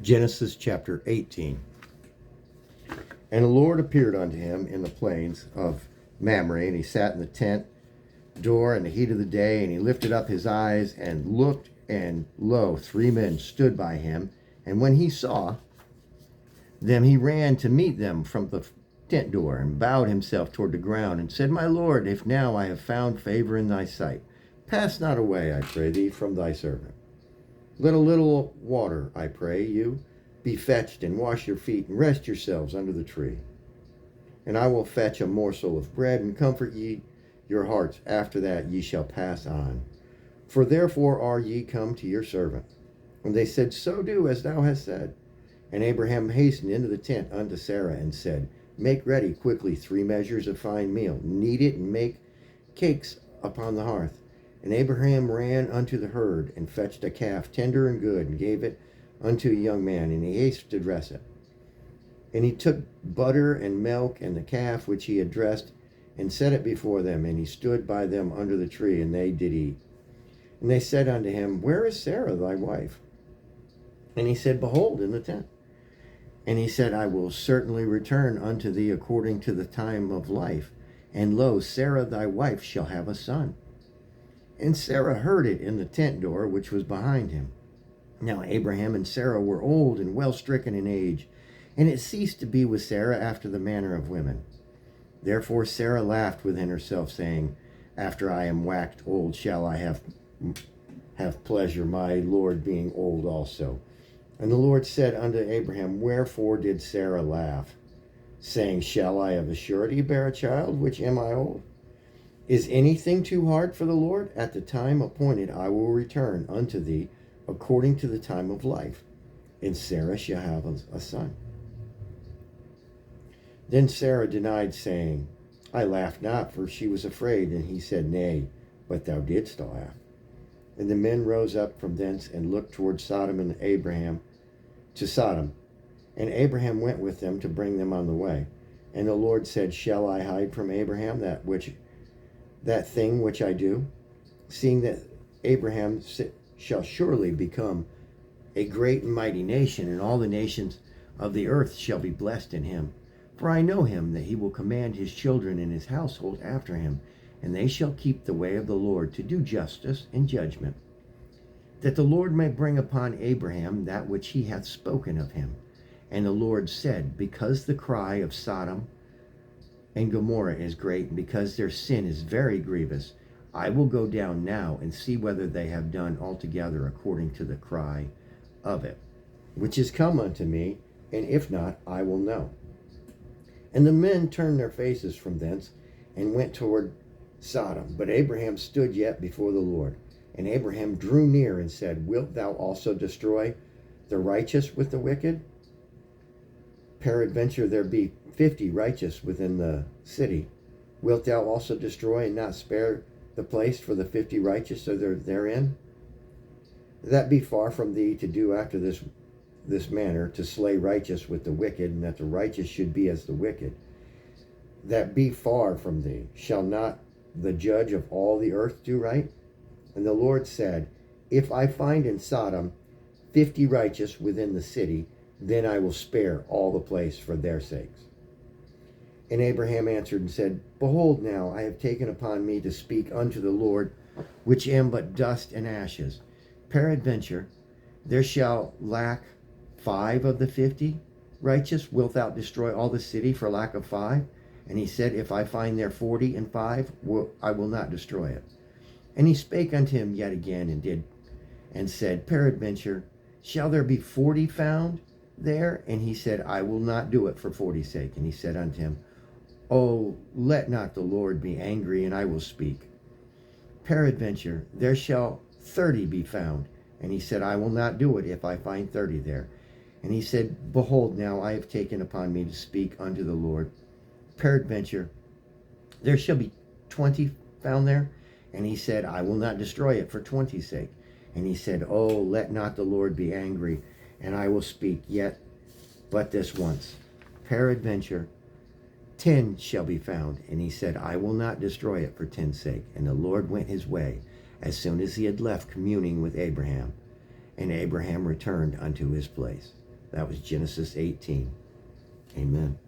Genesis chapter 18. And the Lord appeared unto him in the plains of Mamre, and he sat in the tent door in the heat of the day, and he lifted up his eyes and looked, and lo, 3 men stood by him. And when he saw them, he ran to meet them from the tent door, and bowed himself toward the ground, and said, My Lord, if now I have found favor in thy sight, pass not away, I pray thee, from thy servant. Let a little water, I pray you, be fetched, and wash your feet, and rest yourselves under the tree. And I will fetch a morsel of bread, and comfort ye your hearts. After that ye shall pass on. For therefore are ye come to your servant. And they said, So do as thou hast said. And Abraham hastened into the tent unto Sarah, and said, Make ready quickly 3 measures of fine meal, knead it, and make cakes upon the hearth. And Abraham ran unto the herd, and fetched a calf tender and good, and gave it unto a young man, and he hasted to dress it. And he took butter and milk and the calf which he had dressed, and set it before them, and he stood by them under the tree, and they did eat. And they said unto him, Where is Sarah thy wife? And he said, Behold, in the tent. And he said, I will certainly return unto thee according to the time of life, and lo, Sarah thy wife shall have a son. And Sarah heard it in the tent door which was behind him. Now Abraham and Sarah were old and well stricken in age, and it ceased to be with Sarah after the manner of women. Therefore Sarah laughed within herself, saying, After I am waxed old shall I have pleasure, my Lord being old also. And the Lord said unto Abraham, Wherefore did Sarah laugh, saying, Shall I of a surety bear a child, which am I old? Is anything too hard for the Lord? At the time appointed I will return unto thee according to the time of life, and Sarah shall have a son. Then Sarah denied, saying, I laughed not, for she was afraid. And he said, Nay, but thou didst laugh. And the men rose up from thence, and looked toward Sodom, and Abraham to Sodom. And Abraham went with them to bring them on the way. And the Lord said, Shall I hide from Abraham that thing which I do? Seeing that Abraham shall surely become a great and mighty nation, and all the nations of the earth shall be blessed in him. For I know him, that he will command his children and his household after him, and they shall keep the way of the Lord, to do justice and judgment, that the Lord may bring upon Abraham that which he hath spoken of him. And the Lord said, Because the cry of Sodom and Gomorrah is great, and because their sin is very grievous, I will go down now and see whether they have done altogether according to the cry of it, which is come unto me, and if not, I will know. And the men turned their faces from thence, and went toward Sodom. But Abraham stood yet before the Lord. And Abraham drew near and said, Wilt thou also destroy the righteous with the wicked? Peradventure there be 50 righteous within the city. Wilt thou also destroy and not spare the place for the 50 righteous that are therein? That be far from thee to do after this manner, to slay righteous with the wicked, and that the righteous should be as the wicked. That be far from thee. Shall not the judge of all the earth do right? And the Lord said, If I find in Sodom 50 righteous within the city, then I will spare all the place for their sakes. And Abraham answered and said, Behold, now I have taken upon me to speak unto the Lord, which am but dust and ashes. Peradventure there shall lack 5 of the 50 righteous. Wilt thou destroy all the city for lack of 5? And he said, If I find there 40 and 5, I will not destroy it. And he spake unto him yet again, and said, Peradventure shall there be 40 found there? And he said, I will not do it for 40's sake. And he said unto him, Oh, let not the Lord be angry, and I will speak. Peradventure there shall 30 be found. And he said, I will not do it if I find 30 there. And he said, Behold, now I have taken upon me to speak unto the Lord. Peradventure there shall be 20 found there. And he said, I will not destroy it for 20's sake. And he said, Oh, let not the Lord be angry, and I will speak yet but this once. Peradventure 10 shall be found. And he said, I will not destroy it for 10's sake. And the Lord went his way as soon as he had left communing with Abraham. And Abraham returned unto his place. That was Genesis 18. Amen.